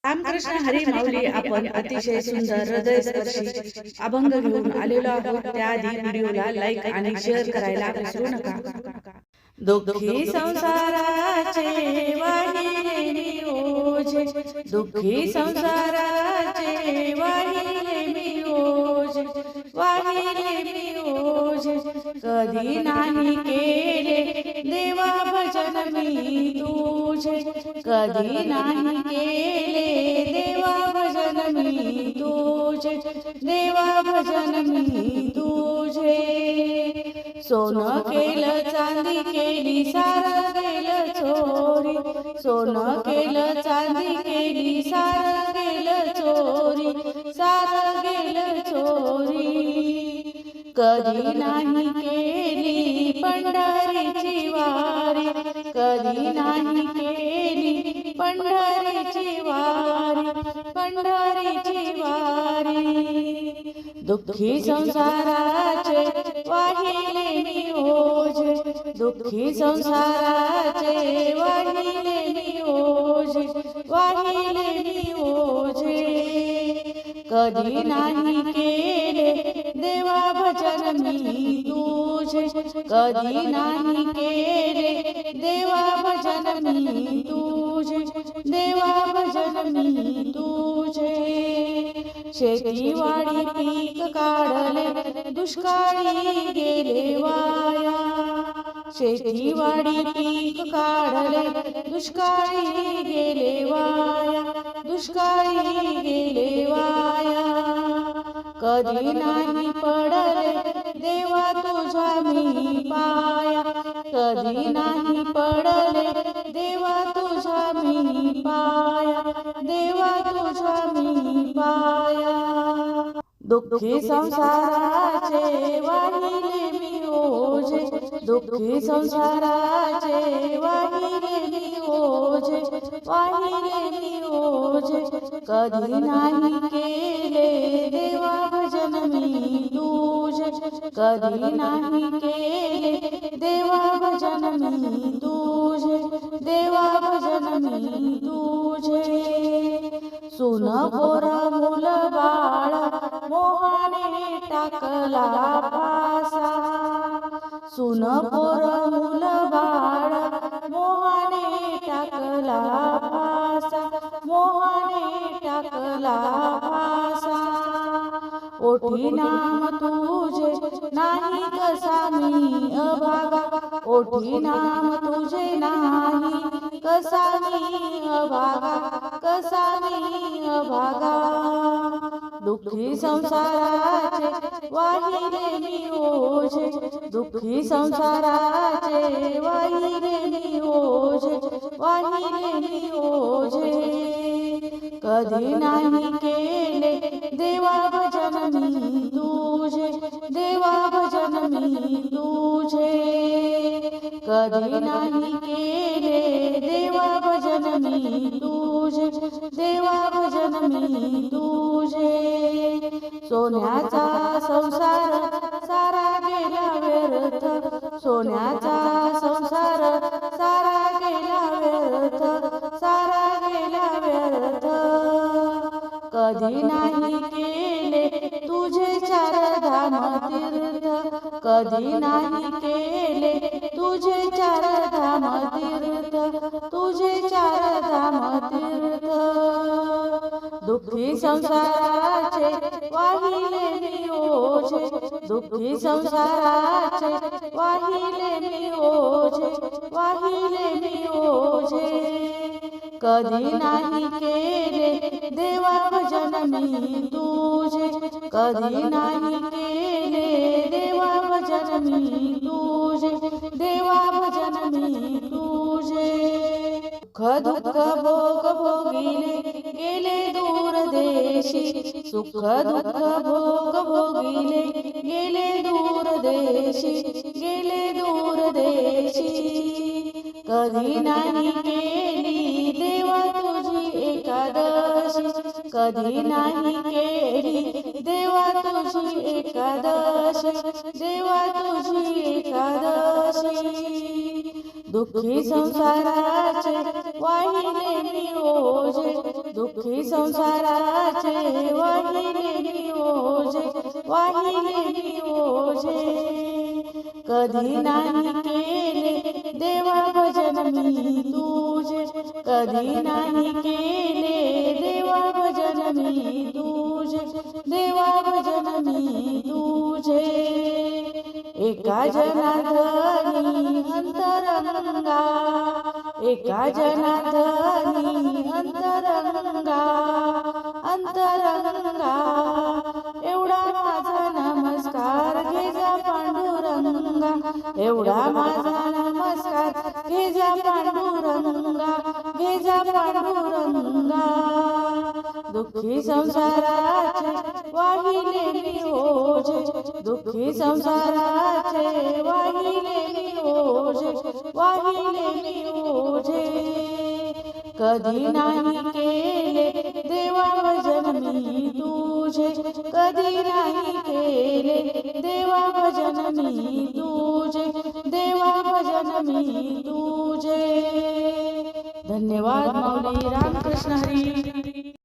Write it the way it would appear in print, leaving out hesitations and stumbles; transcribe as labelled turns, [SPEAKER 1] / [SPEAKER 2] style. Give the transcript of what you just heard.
[SPEAKER 1] रामकृष्ण हरी माऊली. आपण अतिशय सुंदर हृदयस्पर्शी अभंग घेऊन आलेलो आहोत. त्याआधी व्हिडिओला लाईक आणि शेअर करायला विसरू नका. दुःखी संसाराचे वाहिले मी ओझे, दुःखी संसाराचे वाहिले मी ओझे, वाहिले मी ओझे. कधी नाही केले देवा भजन मी तुझे, कधी नाही केले देवा भजन मी तुझे, देवा भजन मी तुझे. सोनं केलं चांदी केली सारं गेलं चोरी, सोनं केलं चांदी केली सारं गेलं चोरी, सारं गेलं चोरी. कधी नाही केली पंढरीची वारी, कधी नाही केली पंढरीची वारी, पंढरीची वारी. दुःखी संसाराचे वाहिले मी ओझे, दुःखी संसाराचे वाहिले मी ओझे, वाहिले मी ओझे. कधी नाही केले देवा भजन मी तुझे, कधी नाही केले देवा भजन मी तुझे, देवा भजन मी तुझे. शेतीवाडी पीक काढले दुष्काळी गेले वाया, शेतीवाडी पीक काढले दुष्काळी गेले वाया, दुष्काळी गेले वाया. कधी नाही पडले देवा तुझा मी पाया, कधी नाही पडले देवा तुझा मी पाया, देवा तुझा मी पाया. दुःखी संसाराचे वाहिले मी ओझे, दुःखी संसाराचे वाहिले मी ओझे, वाहिले मी ओझे. कधी नाही केले देवा भजन मी तुझे, कधी नाही केले देवा भजन मी तुझे, देवा भजन मी तुझे. सुन पोर मुल बाळ मोहाने टाकला फासा, सुन पोर मुल बाळ मोहाने टाकला फासा, मोहाने टाकला फासा. ओठी नाम तुझे नाही कसा मी अभागा, ओठी नाम तुझे नाही कसा मी अभागा, कसा मी अभागा. दुःखी संसाराचे वाहिले मी ओझे, दुःखी संसाराचे वाहिले मी ओझे, वाहिले मी ओझे. कधी नाही केले देवा भजन मी तुझे, देवा भजन मी तुझे. कधी नाही केले देवा भजन मी तुझे, देवा भजन मी तुझे. सोन्याचा संसार सारा गेला व्यर्थ, सोन्याचा संसार सारा गेला व्यर्थ, सारा गेला व्यर्थ. कधी नाही केले तुझे चार धाम तीर्थ, कधी नाही केले तुझे चार धाम तीर्थ, तुझे चार धाम तीर्थ. दुःखी संसाराचे वाहिले मी ओझे, दुःखी संसाराचे वाहिले मी ओझे, वाहिले मी ओझे. कधी नाही केले देवा भजन मी तुझे, कधी नाही केले देवा भजन मी तुझे, देवा भजन मी तुझे. सुख दुःख भोग भोगिले गेले दूर देशी, सुख दुःख भोग भोगिले गेले दूर देशी, गेले दूर देशी. कधी नाही केली देवा तुझी एकादशी, कधी नाही केली देवा तुझी एकादशी, देवा तुझी एकादशी. दुःखी संसाराचे वाहिले मी ओझे, दुःखी संसाराचे वाहिले मी ओझे, वाहिले मी ओझे. कधी नाही केले देवा भजन मी तुझे, कधी नाही केले देवा भजन मी तुझे, देवा भजन मी तुझे. एका जनार्दनी अंतरंगा, एका जनार्दनी अंतरंगा, अंतरंगा. एवढा माझा नमस्कार घे जा पांडुरंगा, एवढा माझा नमस्कार घे जा पांडुरंगा, घे जा पांडुरंगा. दुःखी संसाराचे वाहिले मी ओझे, दुःखी संसाराचे वाहिले मी ओझे, वाहिले मी ओझे. कधी नाही केले देवा भजन मी तुझे, कधी नाही केले देवा भजन मी तुझे, देवा भजन मी तुझे. धन्यवाद माऊली. रामकृष्ण हरी.